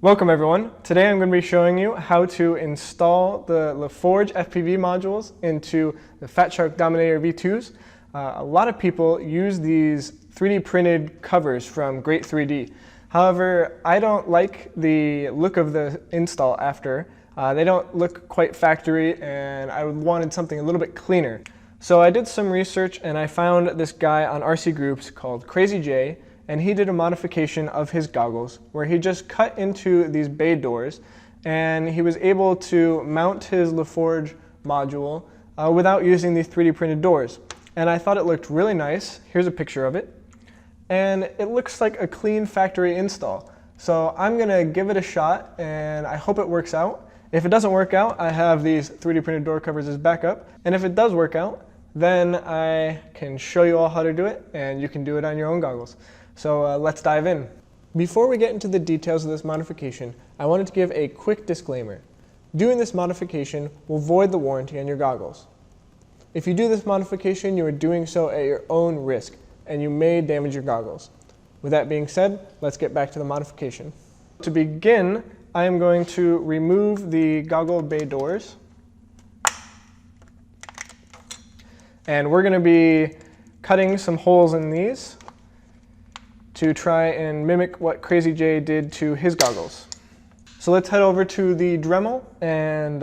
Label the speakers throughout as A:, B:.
A: Welcome everyone. Today I'm going to be showing you how to install the Laforge FPV modules into the Fatshark Dominator V2s. A lot of people use these 3D printed covers from Great 3D. However, I don't like the look of the install after. They don't look quite factory and I wanted something a little bit cleaner. So I did some research and I found this guy on RCgroups called CrazyJ, and he did a modification of his goggles where he just cut into these bay doors and he was able to mount his Laforge module without using these 3D printed doors. And I thought it looked really nice. Here's a picture of it. And it looks like a clean factory install. So I'm gonna give it a shot and I hope it works out. If it doesn't work out, I have these 3D printed door covers as backup. And if it does work out, then I can show you all how to do it and you can do it on your own goggles. So let's dive in. Before we get into the details of this modification, I wanted to give a quick disclaimer. Doing this modification will void the warranty on your goggles. If you do this modification, you are doing so at your own risk, and you may damage your goggles. With that being said, let's get back to the modification. To begin, I am going to remove the goggle bay doors. And we're going to be cutting some holes in these to try and mimic what CrazyJ did to his goggles. So let's head over to the Dremel and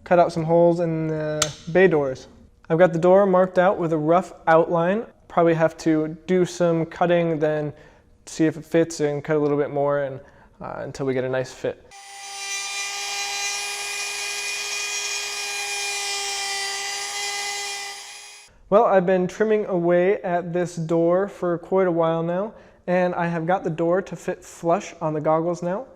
A: cut out some holes in the bay doors. I've got the door marked out with a rough outline. Probably have to do some cutting, then see if it fits and cut a little bit more and, until we get a nice fit. Well, I've been trimming away at this door for quite a while now, and I have got the door to fit flush on the goggles now.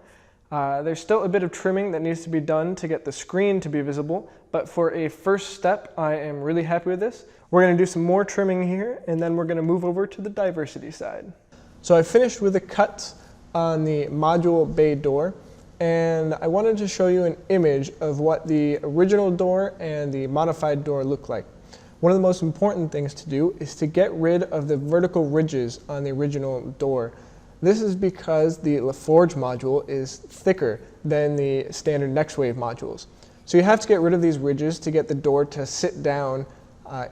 A: There's still a bit of trimming that needs to be done to get the screen to be visible, but for a first step, I am really happy with this. We're going to do some more trimming here, and then we're going to move over to the diversity side. So I finished with the cuts on the module bay door, and I wanted to show you an image of what the original door and the modified door look like. One of the most important things to do is to get rid of the vertical ridges on the original door. This is because the Laforge module is thicker than the standard NextWave modules. So you have to get rid of these ridges to get the door to sit down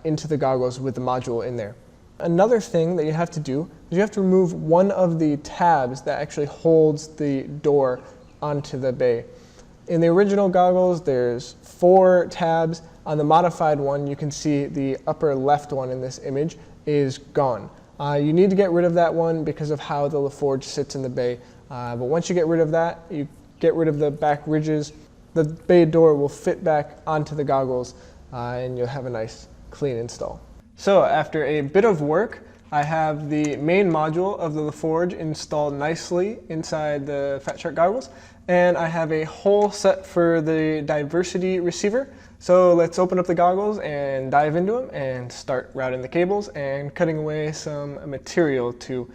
A: into the goggles with the module in there. Another thing that you have to do is you have to remove one of the tabs that actually holds the door onto the bay. In the original goggles, there's 4 tabs. On the modified one, you can see the upper left one in this image is gone. You need to get rid of that one because of how the Laforge sits in the bay. But once you get rid of that, you get rid of the back ridges, the bay door will fit back onto the goggles and you'll have a nice clean install. So after a bit of work, I have the main module of the Laforge installed nicely inside the Fatshark goggles, and I have a hole set for the diversity receiver. So let's open up the goggles and dive into them and start routing the cables and cutting away some material to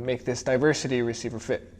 A: make this diversity receiver fit.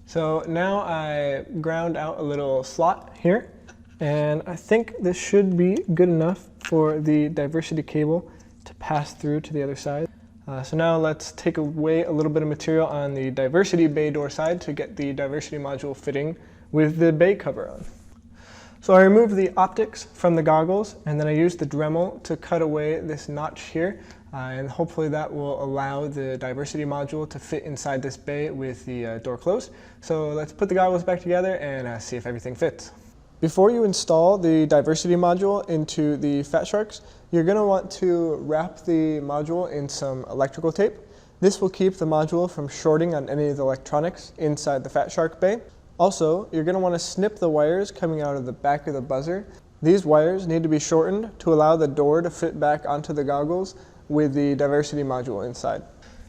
A: So now I ground out a little slot here, and I think this should be good enough for the diversity cable to pass through to the other side. So now let's take away a little bit of material on the diversity bay door side to get the diversity module fitting with the bay cover on. So I removed the optics from the goggles, and then I used the Dremel to cut away this notch here. And hopefully that will allow the diversity module to fit inside this bay with the door closed. So let's put the goggles back together and see if everything fits. Before you install the diversity module into the Fatsharks, you're going to want to wrap the module in some electrical tape. This will keep the module from shorting on any of the electronics inside the Fatshark bay. Also, you're going to want to snip the wires coming out of the back of the buzzer. These wires need to be shortened to allow the door to fit back onto the goggles with the diversity module inside.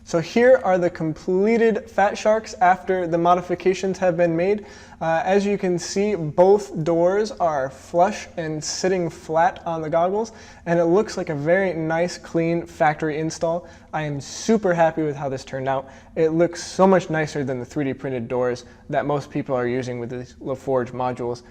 A: So here are the completed Fatsharks after the modifications have been made. As you can see, both doors are flush and sitting flat on the goggles, and it looks like a very nice, clean factory install. I am super happy with how this turned out. It looks so much nicer than the 3D printed doors that most people are using with these Laforge modules.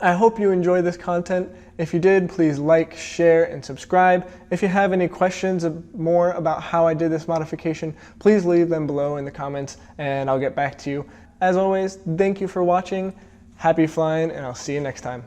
A: I hope you enjoy this content. If you did, please like, share, and subscribe. If you have any questions more about how I did this modification, please leave them below in the comments and I'll get back to you. As always, thank you for watching. Happy flying, and I'll see you next time.